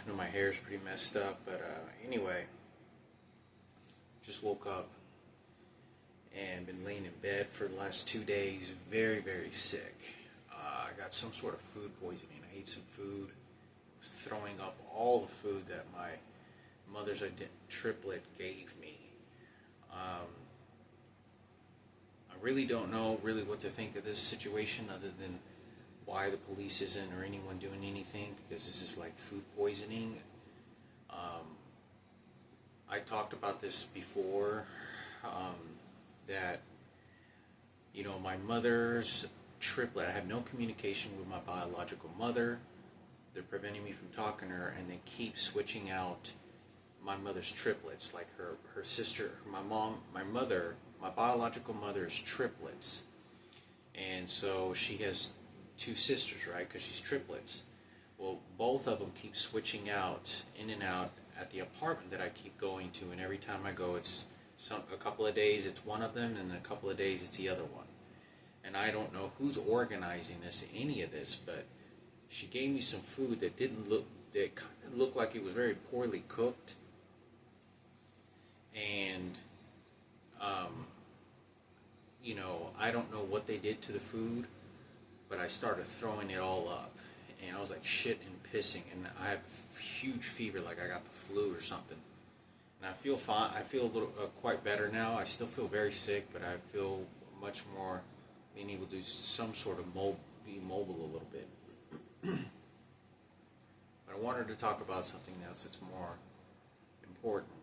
know my hair's pretty messed up, but anyway, just woke up and been laying in bed for the last 2 days, very, very sick. I got some sort of food poisoning. I ate some food, was throwing up all the food that my mother's triplet gave me. I really don't know really what to think of this situation other than why the police isn't or anyone doing anything, because this is like food poisoning. I talked about this before, that, you know, my mother's triplet, I have no communication with my biological mother. They're preventing me from talking to her, and they keep switching out my mother's triplets, like her sister, my biological mother's triplets. And so she has two sisters, right, because she's triplets. Well, both of them keep switching out, in and out, at the apartment that I keep going to, and every time I go, it's a couple of days it's one of them, and a couple of days it's the other one. And I don't know who's organizing this, any of this, but she gave me some food that that kind of looked like it was very poorly cooked. And, you know, I don't know what they did to the food, but I started throwing it all up. And I was like shitting and pissing, and I have a huge fever, like I got the flu or something. And I feel fine. I feel a little quite better now. I still feel very sick, but I feel much more being able to do some sort of be mobile a little bit. But I wanted to talk about something else that's more important.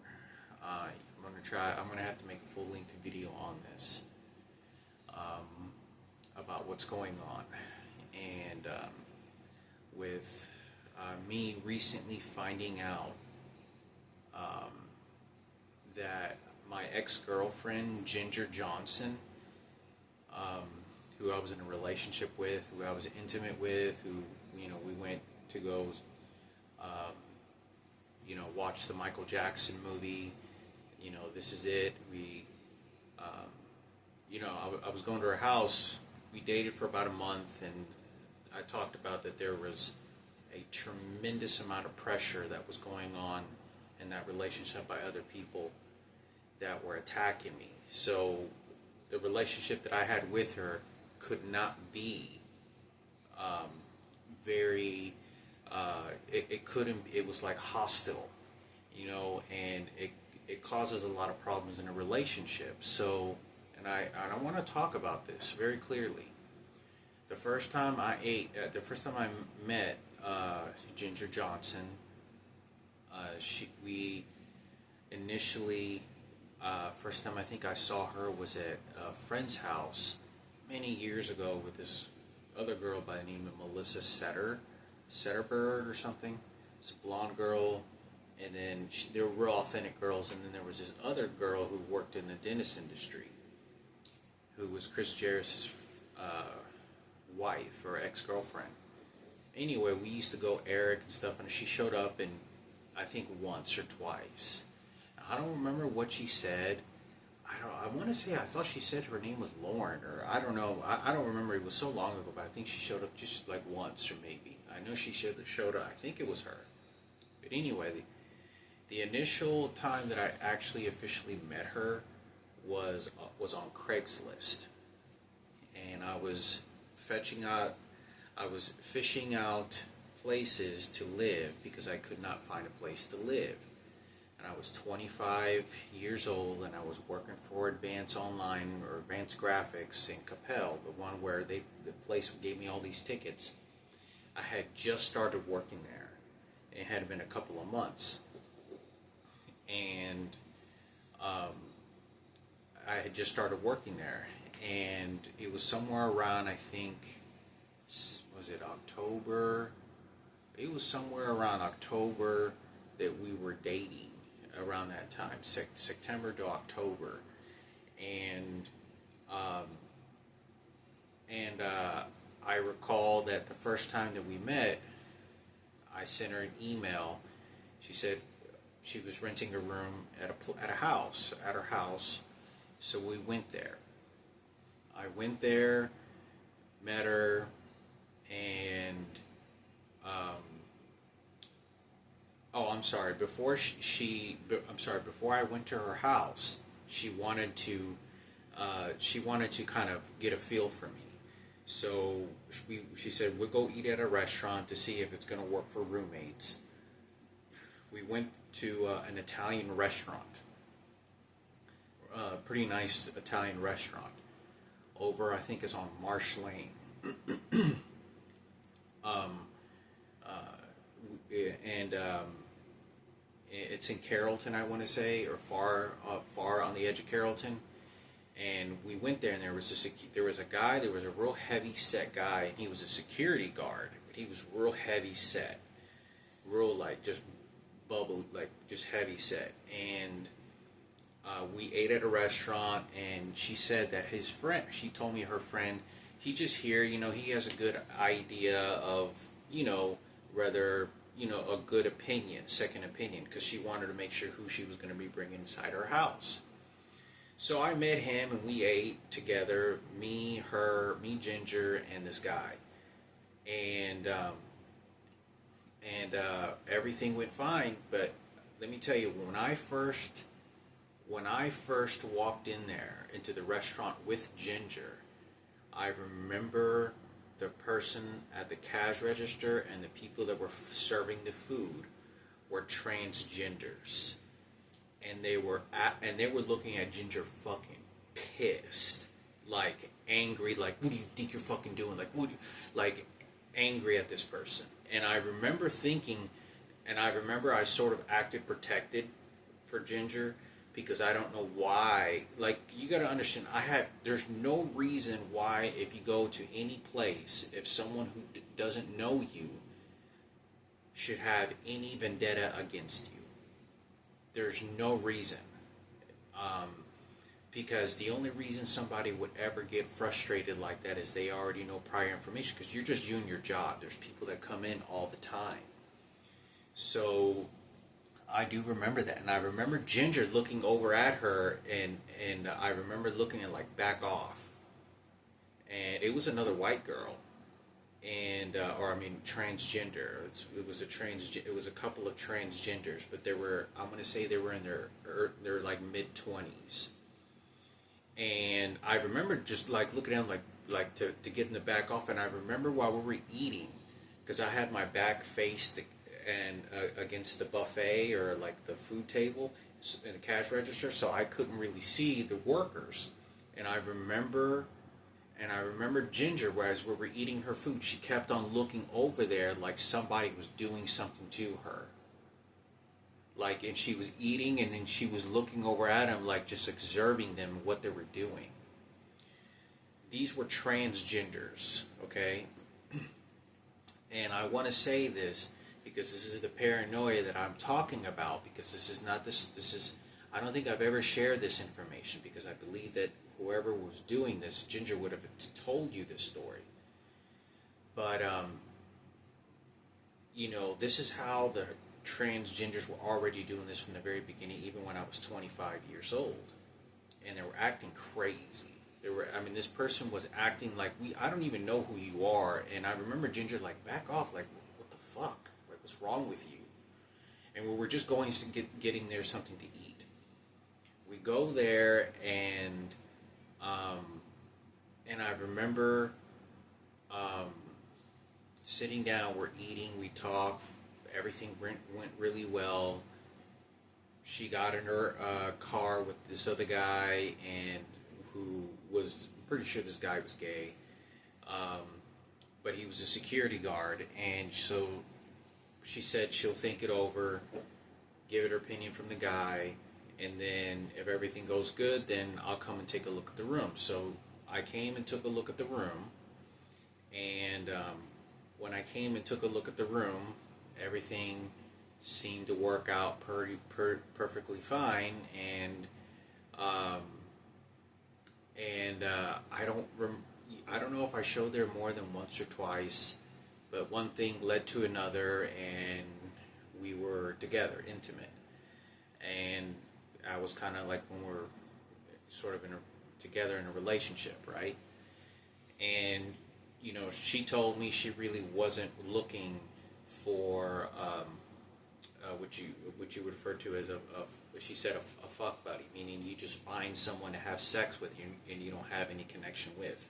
I'm gonna have to make a full-length video on this, about what's going on, and with me recently finding out that my ex-girlfriend Ginger Johnson, who I was in a relationship with, who I was intimate with, who, you know, we went to go watch the Michael Jackson movie, you know, This Is It. I was going to her house. We dated for about a month, and I talked about that there was a tremendous amount of pressure that was going on in that relationship by other people that were attacking me. So the relationship that I had with her could not be it was like hostile, you know, and it causes a lot of problems in a relationship. So, and I want to talk about this very clearly. The first time I met Ginger Johnson, we initially, first time I think I saw her was at a friend's house many years ago with this other girl by the name of Melissa Setterberg or something. It's a blonde girl, and then they were real authentic girls, and then there was this other girl who worked in the dentist industry, who was Chris Jarrett's wife or ex-girlfriend. Anyway, we used to go Eric and stuff, and she showed up, and I think once or twice. I don't remember what she said. I want to say, I thought she said her name was Lauren, or I don't know. I don't remember. It was so long ago, but I think she showed up just like once, or maybe. I know she showed up. I think it was her. But anyway, the initial time that I actually officially met her was on Craigslist, and I was fishing out places to live because I could not find a place to live. And I was 25 years old, and I was working for Advance Online or Advance Graphics in Capel, the one where the place gave me all these tickets. I had just started working there. It had been a couple of months, and I had just started working there, and it was somewhere around, I think, was it October? It was somewhere around October that we were dating, around that time, September to October, and I recall that the first time that we met, I sent her an email. She said she was renting a room at her house, so we went there. I went there, met her, and Oh, I'm sorry. I'm sorry. Before I went to her house, she wanted to, she wanted to kind of get a feel for me. So she said we'll go eat at a restaurant to see if it's going to work for roommates. We went to an Italian restaurant, pretty nice Italian restaurant. Over, I think, is on Marsh Lane. Um, and it's in Carrollton, I want to say, or far on the edge of Carrollton. And we went there, and there was a guy. There was a real heavy set guy, and he was a security guard. But he was real heavy set, real like just bubble, like just heavy set. And we ate at a restaurant, and she said that his friend. She told me her friend. He just here, he has a good idea of, whether a good opinion, second opinion, because she wanted to make sure who she was going to be bringing inside her house. So I met him and we ate together, me, Ginger, and this guy, and everything went fine. But let me tell you, when I first walked in there into the restaurant with Ginger, I remember the person at the cash register and the people that were serving the food were transgenders. And they were looking at Ginger fucking pissed, like angry, like what do you think you're fucking doing, like angry at this person. And I remember thinking, and I remember I sort of acted protected for Ginger because I don't know why. Like, you got to understand, there's no reason why if you go to any place, if someone who doesn't know you should have any vendetta against you. There's no reason. Because the only reason somebody would ever get frustrated like that is they already know prior information, because you're just doing your job. There's people that come in all the time. So I do remember that. And I remember Ginger looking over at her, and I remember looking at like, back off. And it was another white girl. And transgender. It was a couple of transgenders, but I'm going to say they were in their like mid-20s. And I remember just like looking at them like to get them to back off. And I remember while we were eating, because I had my back faced and against the buffet or like the food table in the cash register, so I couldn't really see the workers. And I remember Ginger, whereas we were eating her food, she kept on looking over there like somebody was doing something to her. Like, and she was eating, and then she was looking over at them, like just observing them, what they were doing. These were transgenders, okay? And I want to say this because this is the paranoia that I'm talking about, because I don't think I've ever shared this information, because I believe that whoever was doing this, Ginger would have told you this story. But, this is how the transgenders were already doing this from the very beginning, even when I was 25 years old. And they were acting crazy. This person was acting like, I don't even know who you are. And I remember Ginger like, back off, like, what the fuck? Like, what's wrong with you? And we were just going to getting there something to eat. We go there, and I remember sitting down, we're eating, we talk, everything went really well. She got in her car with this other guy, and who was, I'm pretty sure this guy was gay, but he was a security guard. And so she said she'll think it over, give it her opinion from the guy, and then if everything goes good, then I'll come and take a look at the room. So I came and took a look at the room, and when I came and took a look at the room, everything seemed to work out perfectly fine. And I don't know if I showed there more than once or twice, but one thing led to another, and we were together, intimate. And I was kind of like when we're sort of together in a relationship, right? And she told me she really wasn't looking for, what you refer to as she said a fuck buddy, meaning you just find someone to have sex with you and you don't have any connection with.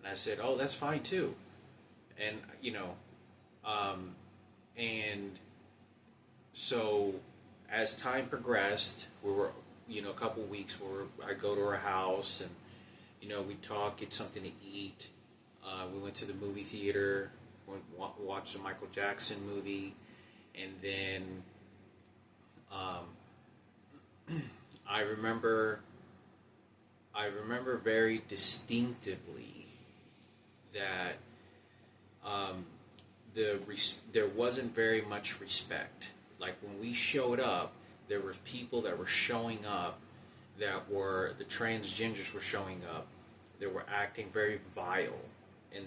And I said, oh, that's fine too. And and so as time progressed, we were a couple weeks where I'd go to her house and we'd talk, get something to eat. We went to the movie theater, watched a Michael Jackson movie, and then I remember very distinctively that there wasn't very much respect. Like when we showed up, there were people that were showing up that were the transgenders were showing up. They were acting very vile in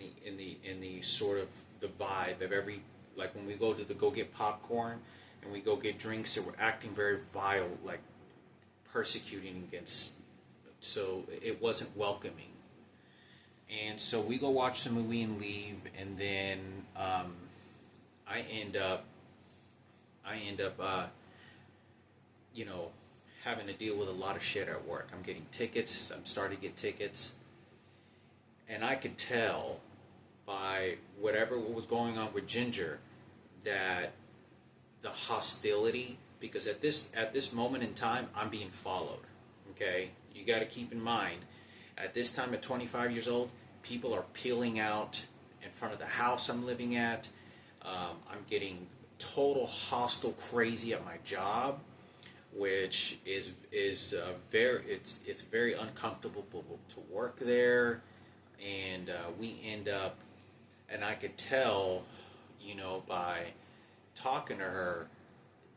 the sort of the vibe of every, like when we go to go get popcorn and we go get drinks, they were acting very vile, like persecuting against. So it wasn't welcoming. And so we go watch the movie and leave, and then I end up having to deal with a lot of shit at work. I'm getting tickets. I'm starting to get tickets, and I could tell by what was going on with Ginger that the hostility, because at this moment in time I'm being followed. Okay, you got to keep in mind, at this time at 25 years old, people are peeling out in front of the house I'm living at. I'm getting total hostile crazy at my job, which is very uncomfortable to work there, and we end up, and I could tell, by talking to her,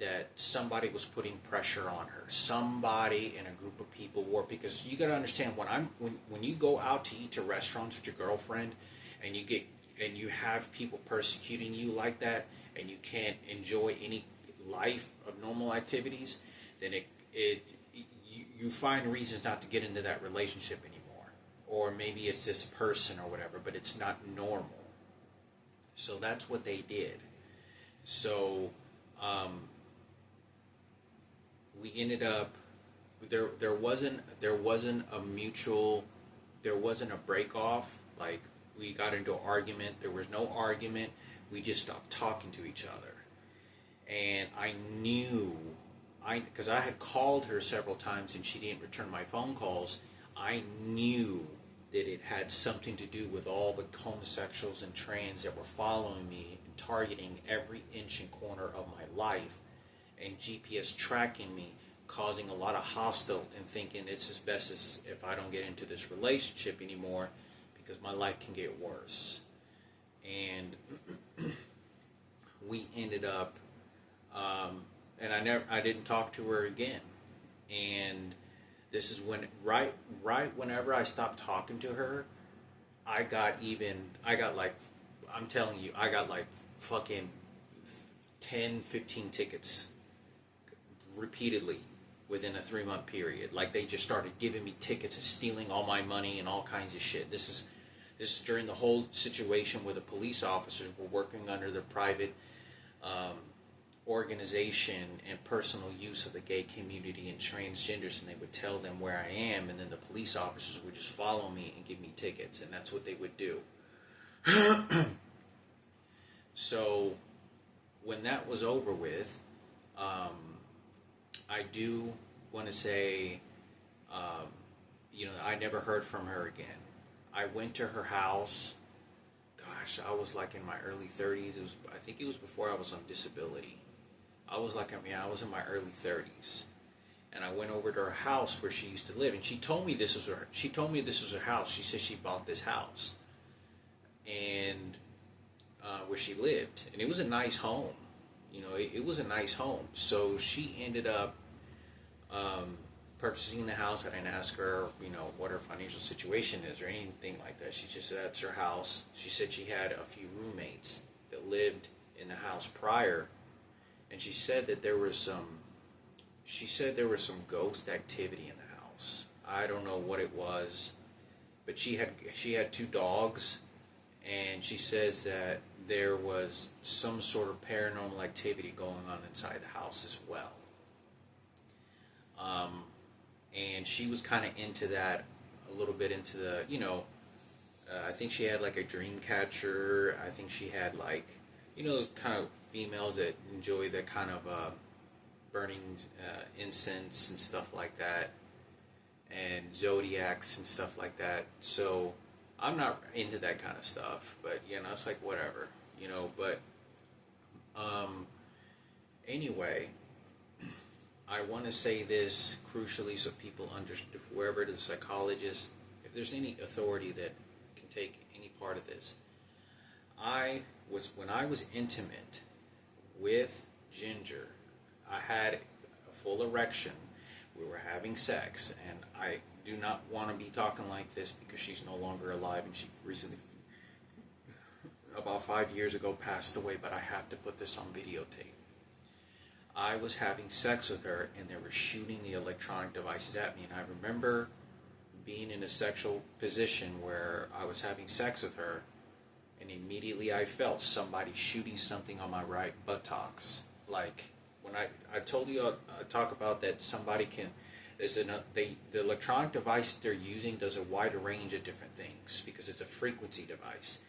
that somebody was putting pressure on her. Somebody in a group of people were, because you got to understand, when you go out to eat to restaurants with your girlfriend, and you have people persecuting you like that, and you can't enjoy any life of normal activities, then you find reasons not to get into that relationship anymore. Or maybe it's this person or whatever, but it's not normal. So that's what they did. So we ended up, there wasn't a break off. Like, we got into an argument. There was no argument. We just stopped talking to each other. And I knew, because I had called her several times and she didn't return my phone calls, I knew that it had something to do with all the homosexuals and trans that were following me and targeting every inch and corner of my life, and GPS tracking me, causing a lot of hostile, and thinking it's as best as if I don't get into this relationship anymore, because my life can get worse. And we ended up, and I didn't talk to her again. And this is when, right whenever I stopped talking to her, I got like fucking 10, 15 tickets repeatedly within a 3-month period. Like, they just started giving me tickets and stealing all my money and all kinds of shit. This is during the whole situation where the police officers were working under the private organization and personal use of the gay community and transgenders, and they would tell them where I am, and then the police officers would just follow me and give me tickets, and that's what they would do. So when that was over with, I do want to say, I never heard from her again. I went to her house. Gosh, I was like in my early 30s. I think it was before I was on disability. I was in my early 30s, and I went over to her house where she used to live, and she told me this was her house. She said she bought this house, and where she lived, and it was a nice home. It was a nice home. So she ended up purchasing the house. I didn't ask her, what her financial situation is or anything like that. She just said that's her house. She said she had a few roommates that lived in the house prior, and she said that there was some ghost activity in the house. I don't know what it was, but she had 2 dogs, and she says that there was some sort of paranormal activity going on inside the house as well. And she was kind of into that, a little bit into the, I think she had like a dream catcher. I think she had like, those kind of females that enjoy the kind of burning incense and stuff like that, and zodiacs and stuff like that. So I'm not into that kind of stuff, but it's like whatever, but anyway, I want to say this crucially so people understand, whoever the psychologist, if there's any authority that can take any part of this. When I was intimate with Ginger, I had a full erection. We were having sex, and I do not want to be talking like this because she's no longer alive, and she recently, about 5 years ago, passed away, but I have to put this on videotape. I was having sex with her, and they were shooting the electronic devices at me, and I remember being in a sexual position where I was having sex with her, and immediately I felt somebody shooting something on my right buttocks. Like, when I told you I talk about that somebody can, the electronic device that they're using does a wide range of different things because it's a frequency device,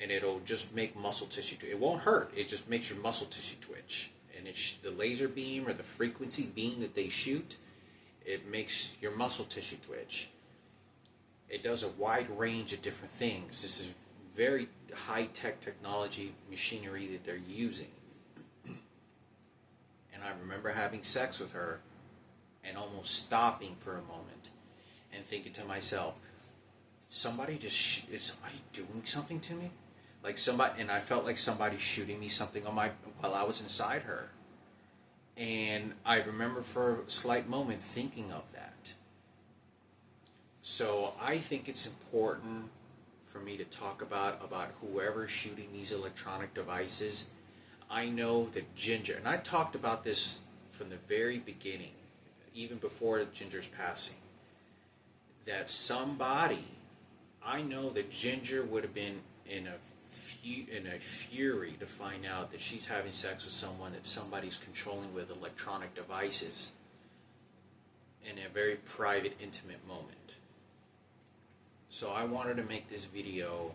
and it'll just make muscle tissue twitch. It won't hurt, it just makes your muscle tissue twitch. And it's the laser beam or the frequency beam that they shoot, it makes your muscle tissue twitch. It does a wide range of different things. This is very high-tech technology machinery that they're using. And I remember having sex with her and almost stopping for a moment and thinking to myself, is somebody doing something to me? Like somebody, and I felt like somebody shooting me something while I was inside her. And I remember for a slight moment thinking of that. So I think it's important for me to talk about whoever's shooting these electronic devices. I know that Ginger, and I talked about this from the very beginning, even before Ginger's passing, that somebody, I know that Ginger would have been in a fury to find out that she's having sex with someone that somebody's controlling with electronic devices in a very private, intimate moment. So I wanted to make this video.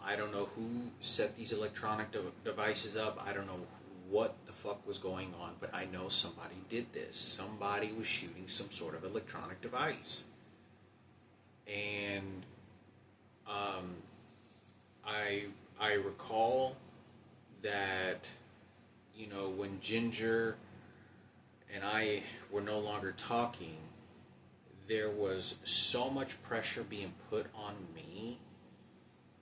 I don't know who set these electronic devices up. I don't know what the fuck was going on, but I know somebody did this. Somebody was shooting some sort of electronic device. And I recall that, when Ginger and I were no longer talking, there was so much pressure being put on me.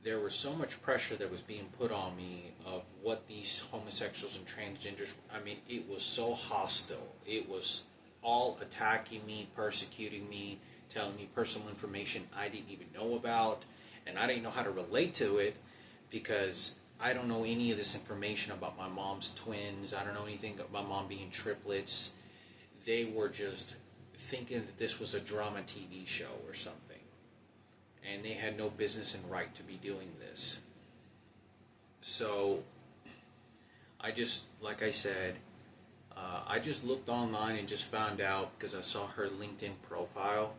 There was so much pressure that was being put on me of what these homosexuals and transgenders, it was so hostile. It was all attacking me, persecuting me, telling me personal information I didn't even know about, and I didn't know how to relate to it because I don't know any of this information about my mom's twins. I don't know anything about my mom being triplets. They were just thinking that this was a drama TV show or something, and they had no business and right to be doing this. So I just, like I said, I just looked online and just found out because I saw her LinkedIn profile,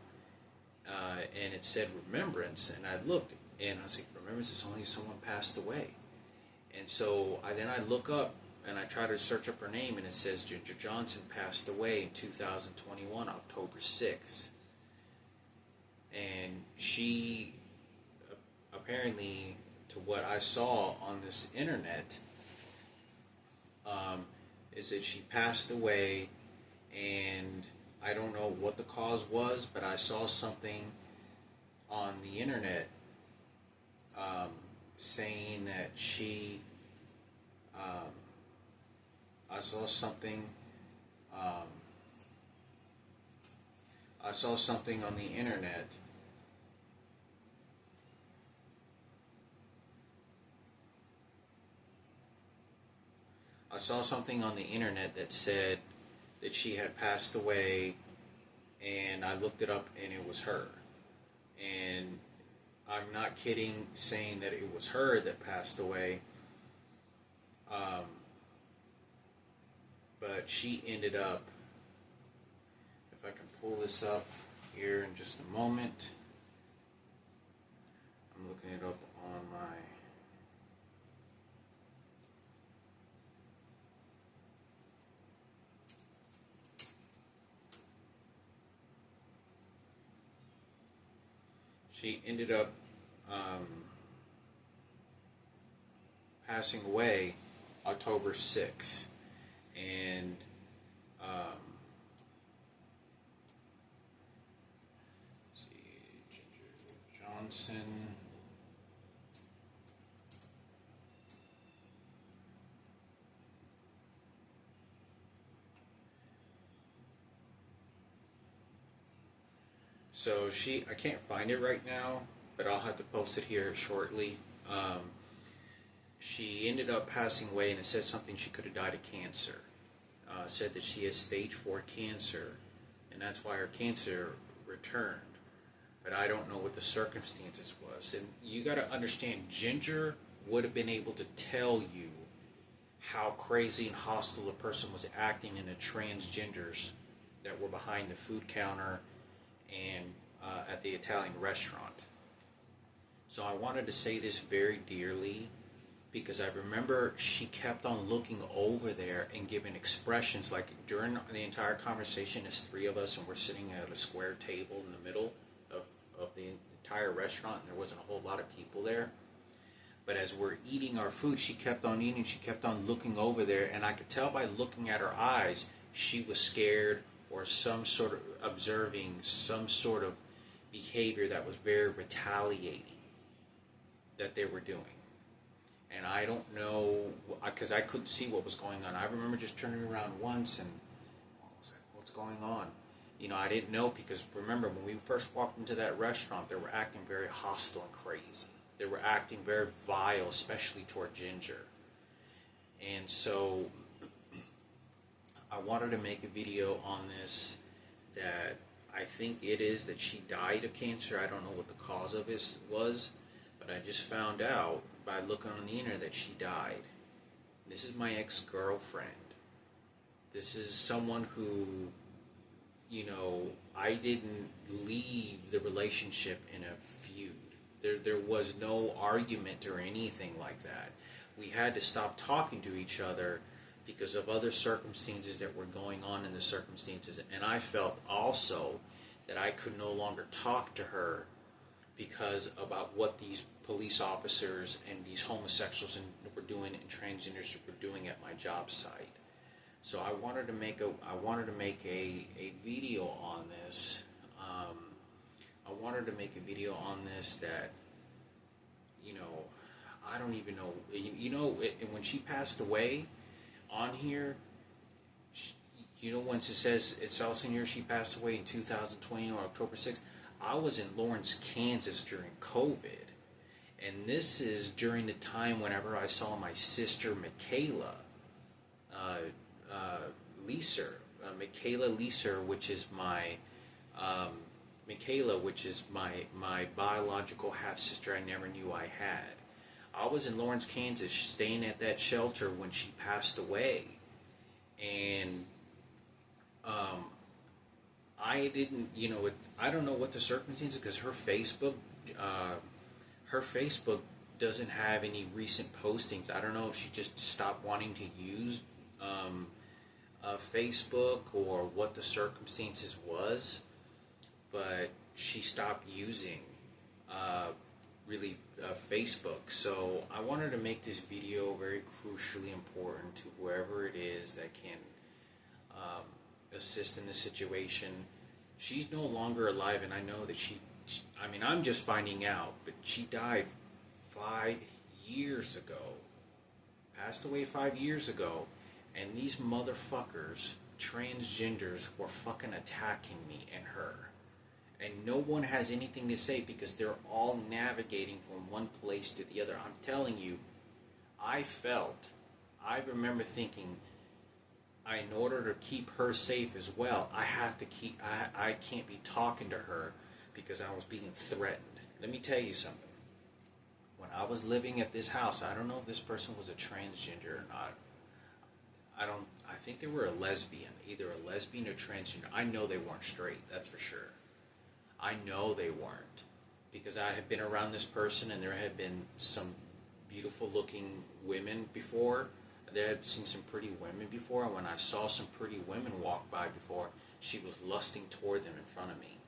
and it said Remembrance, and I looked and I was like, Remembrance is only someone passed away. And so then I look up and I try to search up her name, and it says Ginger Johnson passed away in 2021, October 6th. And she, apparently, to what I saw on this internet, is that she passed away, and I don't know what the cause was, but I saw something on the internet saying that she, I saw something on the internet that said that she had passed away, and I looked it up and it was her. And I'm not kidding saying that it was her that passed away. Um, but she ended up, if I can pull this up here in just a moment, I'm looking it up on my, she ended up um, passing away October 6th. And let's see, Ginger Johnson. So I can't find it right now, but I'll have to post it here shortly. She ended up passing away, and it said something she could have died of cancer. Said that she has stage 4 cancer, and that's why her cancer returned. But I don't know what the circumstances was. And you got to understand, Ginger would have been able to tell you how crazy and hostile a person was acting in the transgenders that were behind the food counter and at the Italian restaurant. So I wanted to say this very dearly, because I remember she kept on looking over there and giving expressions, like during the entire conversation, there's 3 of us and we're sitting at a square table in the middle of the entire restaurant, and there wasn't a whole lot of people there. But as we're eating our food, she kept on eating, she kept on looking over there, and I could tell by looking at her eyes, she was scared or some sort of observing some sort of behavior that was very retaliating that they were doing. And I don't know, because I couldn't see what was going on. I remember just turning around once and, what's going on? You know, I didn't know, because remember, when we first walked into that restaurant, they were acting very hostile and crazy. They were acting very vile, especially toward Ginger. And so I wanted to make a video on this, that I think it is that she died of cancer. I don't know what the cause of it was, but I just found out by looking on the internet that she died. This is my ex-girlfriend. This is someone who, you know, I didn't leave the relationship in a feud. There was no argument or anything like that. We had to stop talking to each other because of other circumstances that were going on in the circumstances. And I felt also that I could no longer talk to her because about what these police officers and these homosexuals were doing and transgenders were doing at my job site. So I wanted to make a video on this. I wanted to make a video on this that, you know, I don't even know. You know, when she passed away, on here, you know, once it says it's also in here, she passed away in 2020 on October 6th. I was in Lawrence, Kansas during COVID. And this is during the time whenever I saw my sister Michaela Leeser, which is my my biological half sister I never knew I had. I was in Lawrence, Kansas, staying at that shelter when she passed away, and I didn't, you know, I don't know what the circumstances, because her Facebook doesn't have any recent postings. I don't know if she just stopped wanting to use Facebook or what the circumstances was, but she stopped using Facebook. So I wanted to make this video very crucially important to whoever it is that can assist in this situation. She's no longer alive, and I know that I mean, I'm just finding out, but she died 5 years ago. Passed away 5 years ago, and these motherfuckers, transgenders, were fucking attacking me and her. And no one has anything to say because they're all navigating from one place to the other. I'm telling you, I remember thinking, in order to keep her safe as well, I can't be talking to her because I was being threatened. Let me tell you something. When I was living at this house, I don't know if this person was a transgender or not. I think they were a lesbian, either a lesbian or transgender. I know they weren't straight, that's for sure. I know they weren't, because I had been around this person and there had been some beautiful looking women before. They had seen some pretty women before, and when I saw some pretty women walk by before, she was lusting toward them in front of me.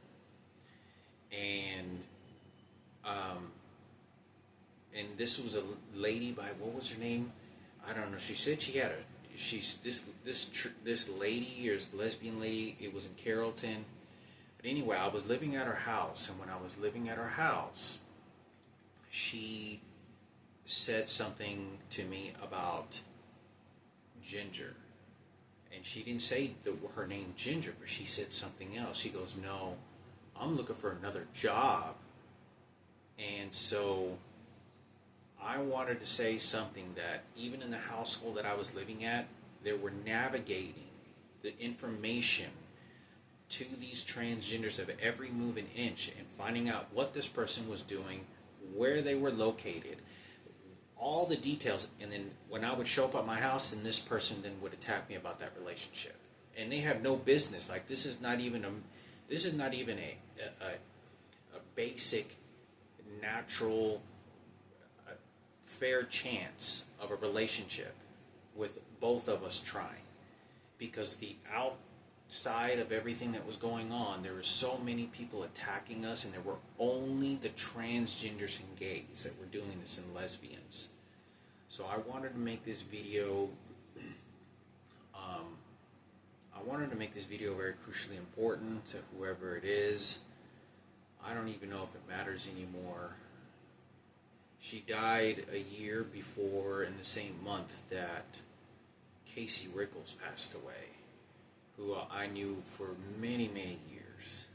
And this was a lady by, what was her name? I don't know. She said she had this lady, or lesbian lady. It was in Carrollton. But anyway, I was living at her house, and when I was living at her house, she said something to me about Ginger. And she didn't say her name Ginger, but she said something else. She goes, "No, I'm looking for another job." And so I wanted to say something, that even in the household that I was living at, they were navigating the information to these transgenders of every move and inch, and finding out what this person was doing, where they were located, all the details. And then when I would show up at my house, and this person then would attack me about that relationship. And they have no business. Like, this is not even a basic, natural, fair chance of a relationship with both of us trying. Because the outside of everything that was going on, there were so many people attacking us, and there were only the transgenders and gays that were doing this, and lesbians. So I wanted to make this video very crucially important to whoever it is. I don't even know if it matters anymore. She died a year before, in the same month that Casey Rickles passed away, who I knew for many, many years.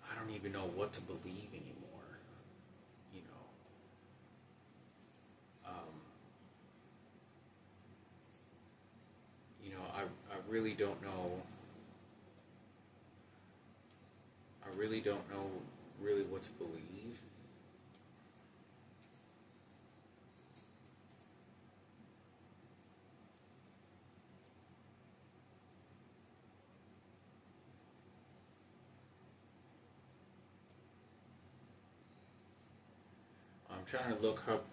I don't even know what to believe anymore, you know. I really don't know. I really don't know really what to believe. I'm trying to look up.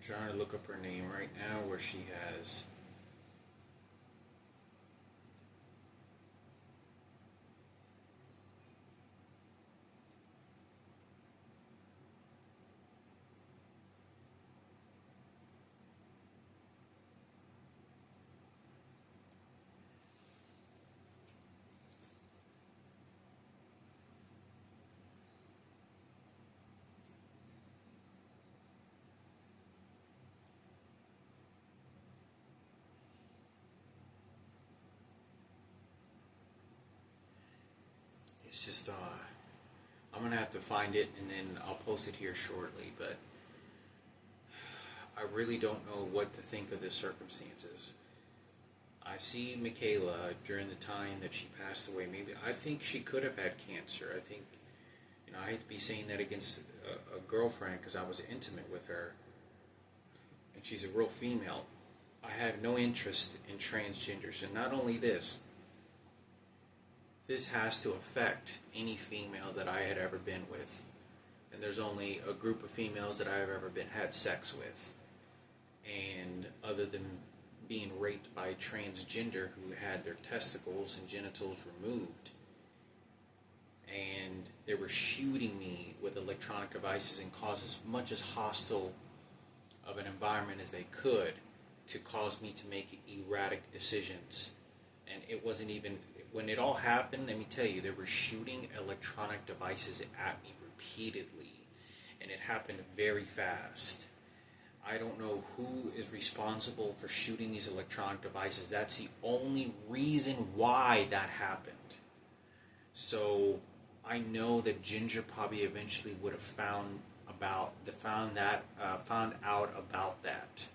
Trying to look up her name right now, where she has. It's just, I'm going to have to find it, and then I'll post it here shortly, but I really don't know what to think of the circumstances. I see Michaela during the time that she passed away. Maybe I think she could have had cancer. I think, I hate to be saying that against a girlfriend, because I was intimate with her, and she's a real female. I have no interest in transgenders, and not only this has to affect any female that I had ever been with. And there's only a group of females that I've ever had sex with. And other than being raped by a transgender who had their testicles and genitals removed, and they were shooting me with electronic devices and cause as much as hostile of an environment as they could to cause me to make erratic decisions. And it wasn't even when it all happened, let me tell you, they were shooting electronic devices at me repeatedly, and it happened very fast. I don't know who is responsible for shooting these electronic devices. That's the only reason why that happened. So I know that Ginger probably eventually would have found out about that.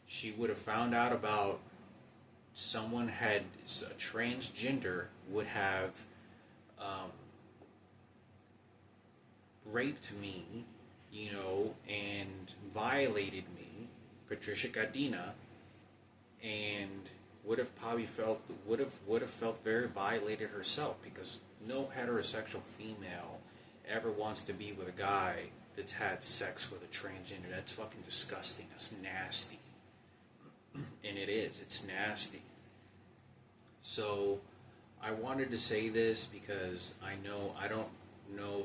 She would have found out about someone had a transgender would have raped me, and violated me, Patricia Gadina, and would have felt very violated herself, because no heterosexual female ever wants to be with a guy that's had sex with a transgender. That's fucking disgusting. That's nasty. And it is. It's nasty. So I wanted to say this because I don't know,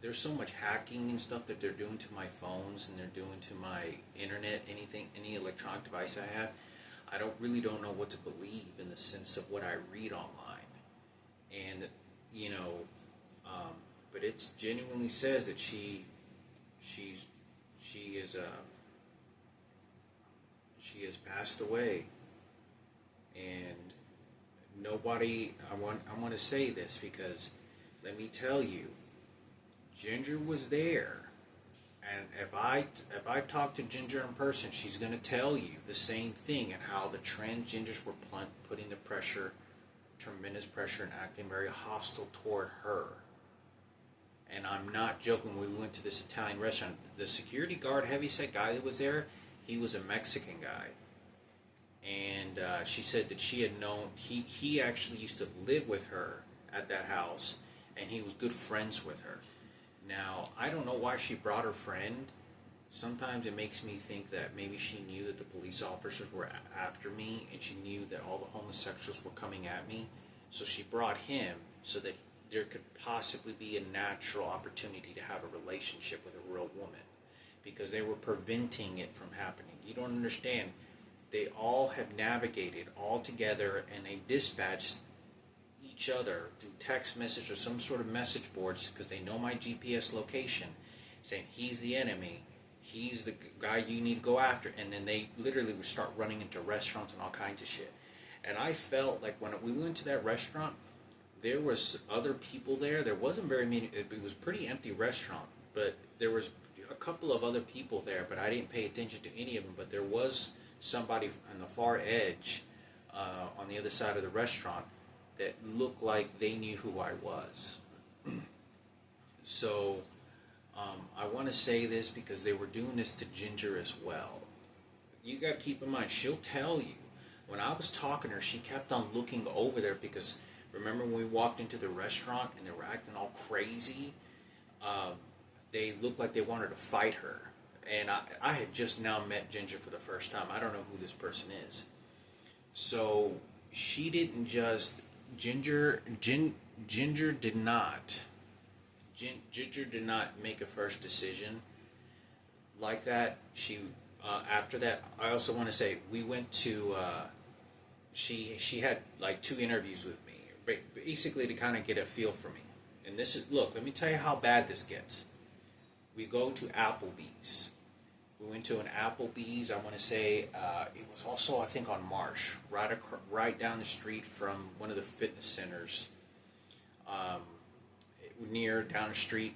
there's so much hacking and stuff that they're doing to my phones, and they're doing to my internet, any electronic device I have. I don't know what to believe in the sense of what I read online. And, but it genuinely says that she has passed away. And nobody, I want to say this because, let me tell you, Ginger was there. And if I talk to Ginger in person, she's going to tell you the same thing, and how the transgenders were putting tremendous pressure, and acting very hostile toward her. And I'm not joking. We went to this Italian restaurant. The security guard, heavyset guy that was there, he was a Mexican guy. And she said that she had known, he actually used to live with her at that house, and he was good friends with her. Now, I don't know why she brought her friend. Sometimes it makes me think that maybe she knew that the police officers were after me, and she knew that all the homosexuals were coming at me. So she brought him so that there could possibly be a natural opportunity to have a relationship with a real woman, because they were preventing it from happening. You don't understand. They all have navigated all together, and they dispatched each other through text message or some sort of message boards, because they know my GPS location, saying he's the enemy, he's the guy you need to go after. And then they literally would start running into restaurants and all kinds of shit. And I felt like when we went to that restaurant, there was other people there. There wasn't very many. It was a pretty empty restaurant, but there was a couple of other people there, but I didn't pay attention to any of them. But there was somebody on the far edge, on the other side of the restaurant, that looked like they knew who I was. So I want to say this because they were doing this to Ginger as well. You got to keep in mind, she'll tell you. When I was talking to her, she kept on looking over there, because remember when we walked into the restaurant and they were acting all crazy? They looked like they wanted to fight her. And I had just now met Ginger for the first time. I don't know who this person is. So she didn't just... Ginger did not make a first decision like that. She after that, I also want to say, we went to she had like 2 interviews with me, basically to kind of get a feel for me. And this is, look, let me tell you how bad this gets. We go to Applebee's. We went to an Applebee's, I want to say, it was also, I think, on Marsh, right down the street from one of the fitness centers, near down the street,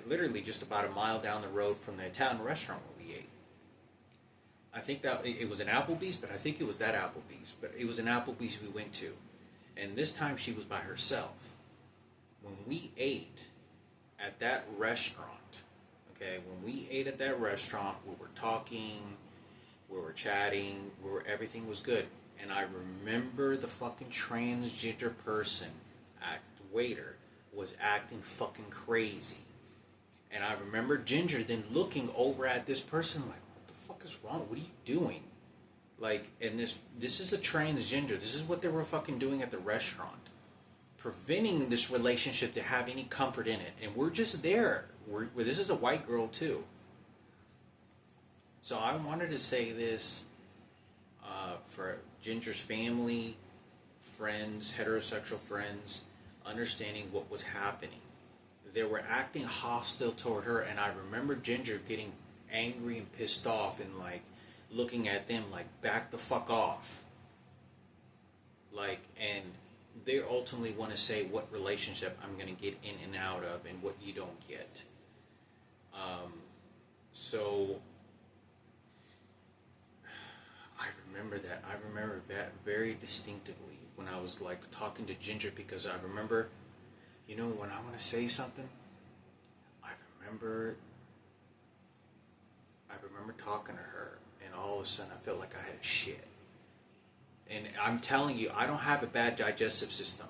literally just about a mile down the road from the Italian restaurant where we ate. I think that it was an Applebee's, but I think it was that Applebee's. But it was an Applebee's we went to. And this time she was by herself. When we ate at that restaurant, okay, when we ate at that restaurant, we were talking, we were chatting, everything was good. And I remember the fucking transgender person, waiter, was acting fucking crazy. And I remember Ginger then looking over at this person like, what the fuck is wrong? What are you doing? Like, and this is a transgender. This is what they were fucking doing at the restaurant. Preventing this relationship to have any comfort in it. And we're just there. This is a white girl too. So I wanted to say this for Ginger's family, friends, heterosexual friends, understanding what was happening. They were acting hostile toward her, and I remember Ginger getting angry and pissed off and like looking at them like, back the fuck off. Like, and they ultimately want to say what relationship I'm going to get in and out of and what you don't get. So I remember that. I remember that very distinctively when I was like talking to Ginger, because I remember, you know, when I want to say something, I remember talking to her, and all of a sudden I felt like I had a shit. And I'm telling you, I don't have a bad digestive system.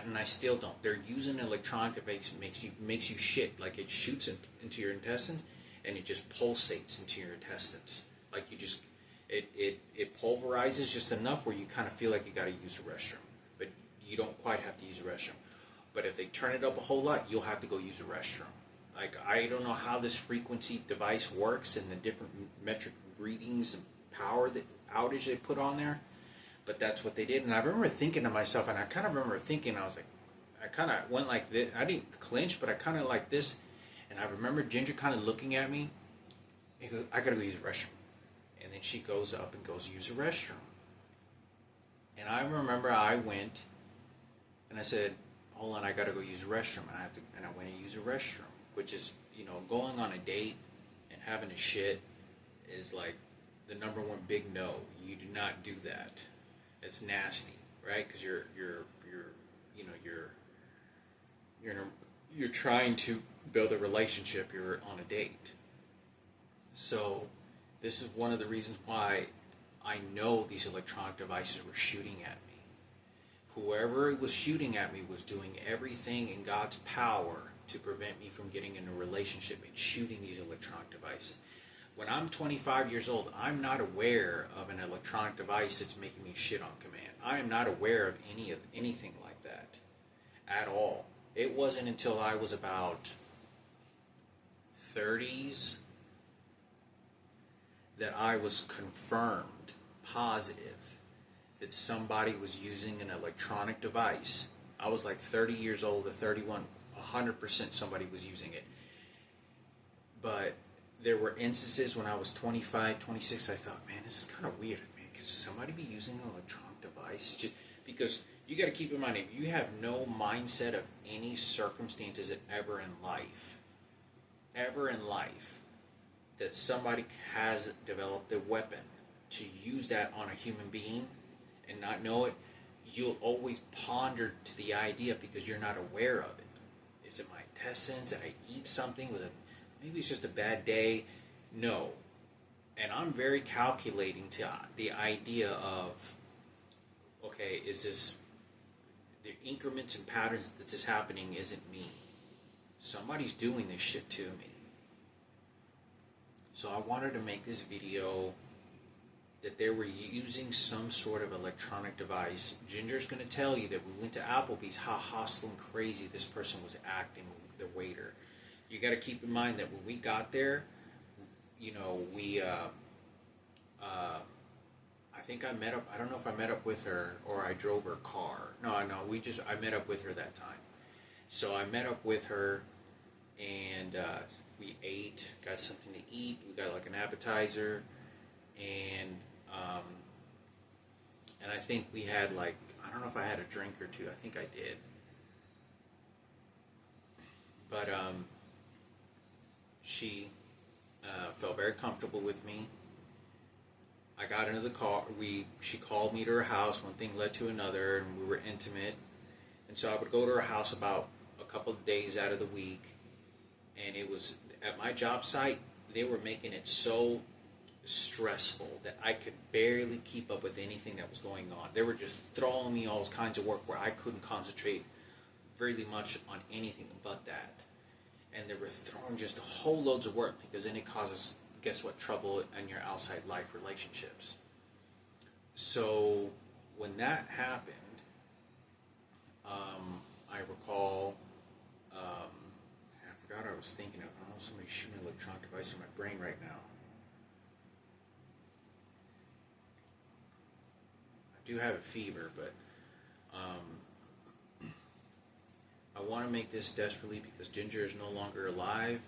And I still don't. They're using an electronic device that makes you shit. Like it shoots into your intestines, and it just pulsates into your intestines. Like you just, it pulverizes just enough where you kind of feel like you got to use the restroom, but you don't quite have to use the restroom. But if they turn it up a whole lot, you'll have to go use the restroom. Like I don't know how this frequency device works and the different metric readings and power that outage they put on there. But that's what they did. And I remember thinking to myself, and I kind of remember thinking, I was like, I kind of went like this. I didn't clinch, but I kind of like this. And I remember Ginger kind of looking at me. He goes, I got to go use the restroom. And then she goes up and goes use the restroom. And I remember I went and I said, hold on, I got to go use the restroom. And I went and used the restroom, which is, you know, going on a date and having a shit is like the number one big no. You do not do that. It's nasty, right? Because you're trying to build a relationship. You're on a date. So this is one of the reasons why I know these electronic devices were shooting at me. Whoever was shooting at me was doing everything in God's power to prevent me from getting in a relationship and shooting these electronic devices. When I'm 25 years old, I'm not aware of an electronic device that's making me shit on command. I am not aware of anything like that at all. It wasn't until I was about 30s that I was confirmed positive that somebody was using an electronic device. I was like 30 years old or 31, 100% somebody was using it. But there were instances when I was 25, 26, I thought, man, this is kind of weird. Man, could somebody be using an electronic device? Just because you got to keep in mind, if you have no mindset of any circumstances ever in life, that somebody has developed a weapon to use that on a human being and not know it, you'll always ponder to the idea because you're not aware of it. Is it my intestines? Did I eat something? Maybe it's just a bad day. No. And I'm very calculating to the idea of, okay, is this, the increments and patterns that this happening isn't me. Somebody's doing this shit to me. So I wanted to make this video that they were using some sort of electronic device. Ginger's going to tell you that we went to Applebee's, how hostile and crazy this person was acting, the waiter. You got to keep in mind that when we got there, you know, I think I met up, I don't know if I met up with her or I drove her car. No, I met up with her that time. So I met up with her and we ate, got something to eat. We got like an appetizer and I think we had like, I don't know if I had a drink or two. I think I did. But she felt very comfortable with me. I got into the car. She called me to her house. One thing led to another, and we were intimate. And so I would go to her house about a couple of days out of the week. And it was at my job site. They were making it so stressful that I could barely keep up with anything that was going on. They were just throwing me all kinds of work where I couldn't concentrate really much on anything but that. And they were throwing just a whole loads of work because then it causes, guess what, trouble in your outside life relationships. So when that happened, I recall, I forgot what I was thinking of. I don't know, somebody's shooting an electronic device in my brain right now. I do have a fever, but I want to make this desperately because Ginger is no longer alive,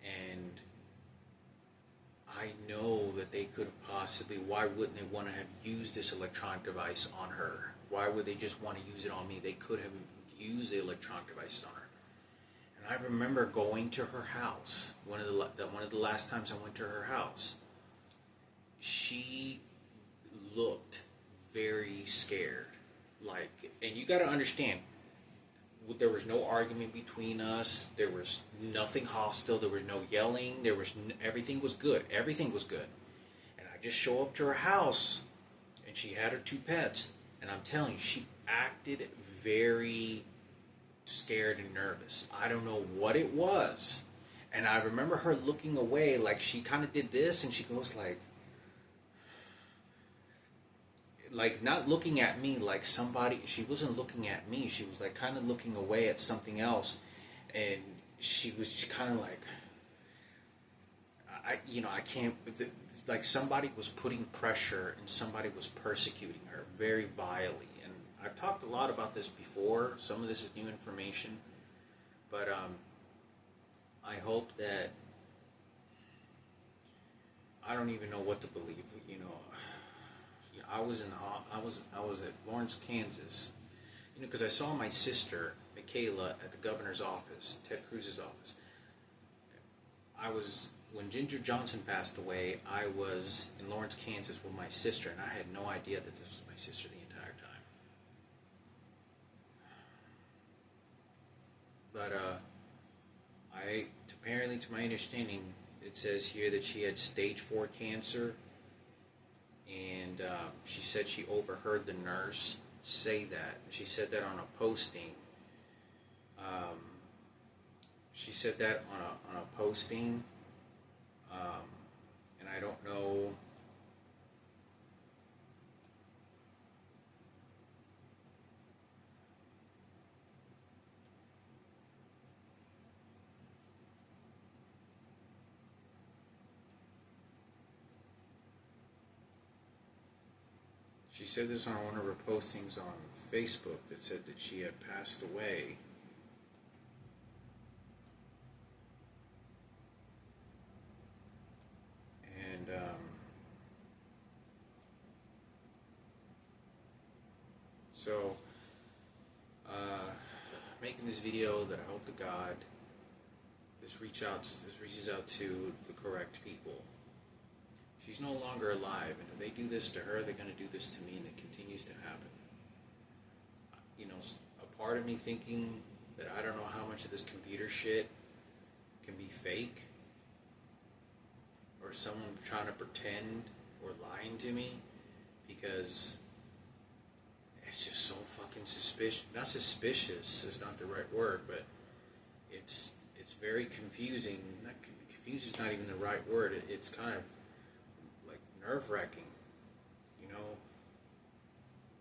and I know that they could have possibly, why wouldn't they want to have used this electronic device on her? Why would they just want to use it on me? They could have used the electronic device on her. And I remember going to her house, one of the last times I went to her house. She looked very scared. Like, and you got to understand, there was no argument between us. There was nothing hostile. There was no yelling. Everything was good. Everything was good. And I just show up to her house, and she had her 2 pets. And I'm telling you, she acted very scared and nervous. I don't know what it was. And I remember her looking away, like she kind of did this, and she goes like not looking at me like somebody. She wasn't looking at me. She was like kind of looking away at something else, and she was kind of like, I can't. Like somebody was putting pressure and somebody was persecuting her very vilely. And I've talked a lot about this before. Some of this is new information, but I hope that, I don't even know what to believe. I was at Lawrence, Kansas, because I saw my sister Michaela at the governor's office, Ted Cruz's office. When Ginger Johnson passed away, I was in Lawrence, Kansas with my sister, and I had no idea that this was my sister the entire time. But apparently, to my understanding, it says here that she had stage 4 cancer. And she said she overheard the nurse say that. She said that on a posting. She said that on a posting. And I don't know. She said this on one of her postings on Facebook that said that she had passed away. And so making this video that I hope to God this reaches out to the correct people. She's no longer alive, and if they do this to her, they're going to do this to me, and it continues to happen. A part of me thinking that I don't know how much of this computer shit can be fake, or someone trying to pretend or lying to me, because it's just so fucking suspicious. Not suspicious is not the right word, but it's very confusing. Confused is not even the right word. It's kind of nerve-wracking,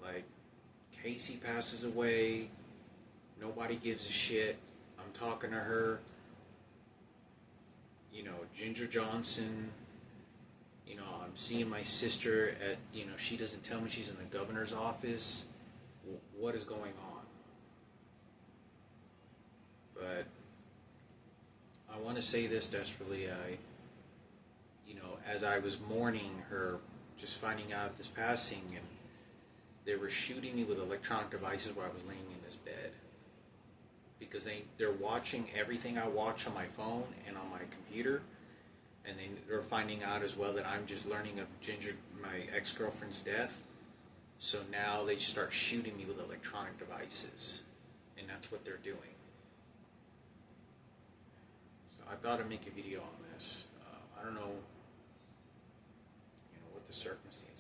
like Casey passes away, nobody gives a shit. I'm talking to her. Ginger Johnson, I'm seeing my sister at, she doesn't tell me she's in the governor's office. What is going on? But I want to say this desperately. As I was mourning her, just finding out this passing, and they were shooting me with electronic devices while I was laying in this bed, because they're watching everything I watch on my phone and on my computer, and they're finding out as well that I'm just learning of Ginger, my ex-girlfriend's death. So now they start shooting me with electronic devices, and that's what they're doing. So I thought I'd make a video on this. I don't know, what the circumstances